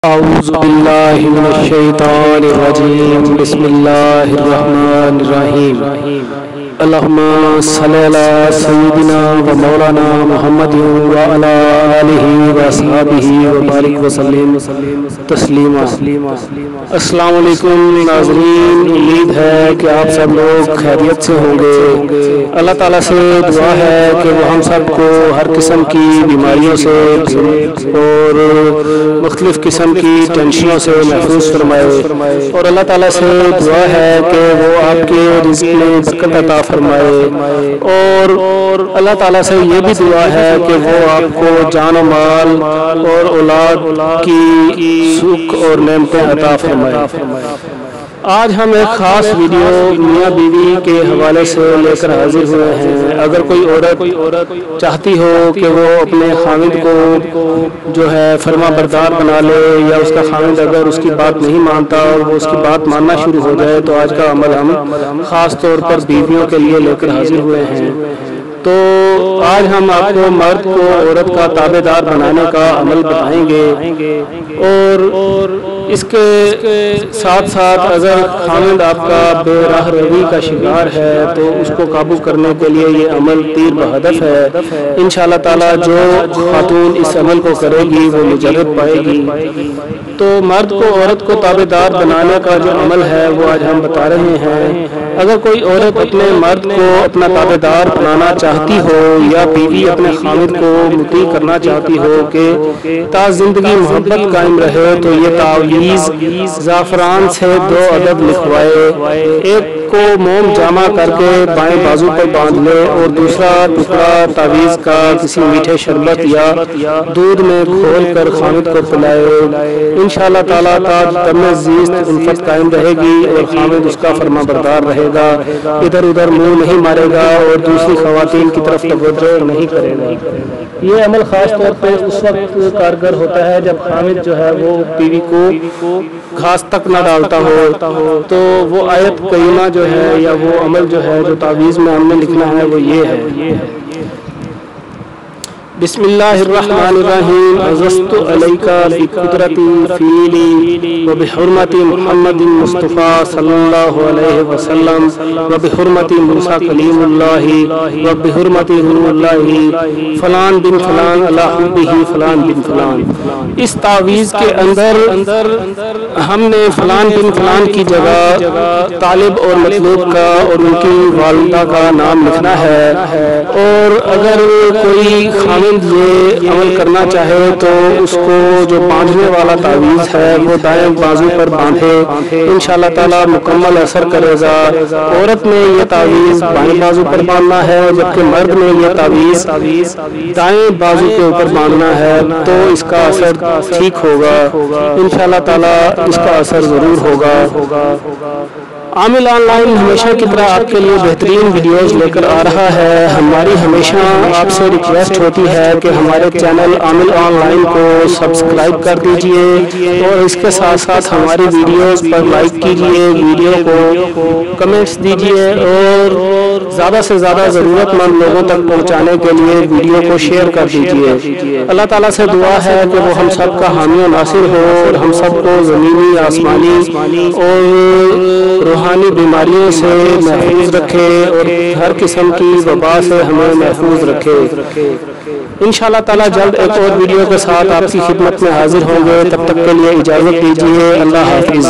اعوذ باللہ من الشیطان الرجیم بسم اللہ الرحمن الرحیم اللہم صلی علی سیدنا و مولانا محمد و علی آلہ و اصحابہ و بارک وسلم تسلیما۔ السلام علیکم ناظرین، امید ہے کہ آپ سب لوگ خیریت سے ہوں گے۔ اللہ تعالیٰ سے دعا ہے کہ وہ ہم سب کو ہر قسم کی بیماریوں سے اور مختلف قسم کی ٹینشنوں سے محفوظ فرمائے، اور اللہ تعالیٰ سے دعا ہے کہ وہ آپ کے رزق میں برکت عطا فرمائے، اور اللہ تعالیٰ سے یہ بھی دعا ہے کہ وہ آپ کو جان و مال اور اولاد کی سکھ اور نعمتیں عطا فرمائے۔ آج ہم ایک خاص ویڈیو میاں بیوی کے حوالے سے لے کر حاضر ہوئے ہیں۔ اگر کوئی عورت چاہتی ہو کہ وہ اپنے خاوند کو جو ہے فرما بردار بنا لے، یا اس کا خاوند اگر اس کی بات نہیں مانتا اور وہ اس کی بات ماننا شروع ہو جائے، تو آج کا عمل ہم خاص طور پر بیویوں کے لیے لے کر حاضر ہوئے ہیں۔ تو آج ہم آپ کو مرد کو عورت کا تابع دار بنانے کا عمل بتائیں گے، اور اس کے ساتھ ساتھ اگر خاوند آپ کا بے راہ روی کا شکار ہے تو اس کو قابو کرنے کے لیے یہ عمل تیر بہدف ہے۔ انشاءاللہ تعالی جو خاتون اس عمل کو کرے گی وہ مجرب پائے گی۔ تو مرد کو عورت کو تابع دار بنانے کا جو عمل ہے وہ آج ہم بتا رہے ہیں۔ اگر کوئی عورت اپنے مرد کو اپنا تابع دار بنانا چاہتی ہو، یا بیوی اپنے خاوند کو مطیع کرنا چاہتی ہو کہ تا زندگی محبت قائم رہے، تو یہ تعویذ زعفران سے 2 عدد لکھوائے، ایک کو موم جامع کر کے بائیں بازو پر باندھ لے، اور دوسرا ٹکڑا تعویذ کا کسی میٹھے شربت یا دودھ میں گھول کر خاوند کو پلائے۔ انشاءاللہ تعالیٰ تا دم زیست الفت قائم رہے گی، اور خاوند اس کا فرما بردار رہے گا، ادھر ادھر منہ نہیں مارے گا اور دوسری خواتین کی طرف توجہ نہیں کرے گا۔ یہ عمل خاص طور پہ اس وقت کارگر ہوتا ہے جب خاوند جو ہے وہ بیوی کو گھاس تک نہ ڈالتا ہو، تو وہ آیت کریمہ جو ہے یا وہ عمل جو ہے جو تعویذ میں ہم نے لکھنا ہے وہ یہ ہے: بسم اللہ الرحمن الرحیم عززت علیک بقدرت فیلی وبحرمت محمد مصطفیٰ صلی اللہ علیہ وسلم وبحرمت موسیٰ کلیم اللہ وبحرمت روح اللہ فلان بن فلان علی حبہ فلان بن فلان۔ اس تعویذ کے اندر ہم نے فلان بن فلان کی جگہ طالب اور مطلوب کا اور ان کی والدہ کا نام لکھنا ہے، اور اگر کوئی خاوند یہ عمل کرنا چاہے تو اس کو جو باندھنے والا تعویذ ہے وہ دائیں بازو پر باندھے، انشاءاللہ تعالیٰ مکمل اثر کرے گا۔ عورت میں یہ تعویذ بائیں بازو پر باندھنا ہے، جبکہ مرد میں یہ تعویذ دائیں بازو کے اوپر باندھنا ہے، تو اس کا اثر ٹھیک ہوگا، انشاءاللہ تعالیٰ اس کا اثر ضرور ہوگا۔ عامل آن لائن ہمیشہ کی طرح آپ کے لیے بہترین ویڈیوز لے کر آ رہا ہے۔ ہماری ہمیشہ آپ سے ریکویسٹ ہوتی ہے کہ ہمارے چینل عامل آن لائن کو سبسکرائب کر دیجئے، اور اس کے ساتھ ساتھ ہماری ویڈیوز پر لائک کیجئے، ویڈیو کو کمنٹس دیجئے، اور زیادہ سے زیادہ ضرورت مند لوگوں تک پہنچانے کے لیے ویڈیو کو شیئر کر دیجئے۔ اللہ تعالیٰ سے دعا ہے کہ وہ ہم سب کا حامی و ناصر ہو، اور ہم سب کو زمینی آسمانی اور روحانی بیماریوں سے محفوظ رکھے، اور ہر قسم کی وبا سے ہمیں محفوظ رکھے۔ انشاءاللہ تعالیٰ جلد ایک اور ویڈیو کے ساتھ آپ کی خدمت میں حاضر ہوں گے، تب تک کے لیے اجازت دیجیے۔ اللہ حافظ۔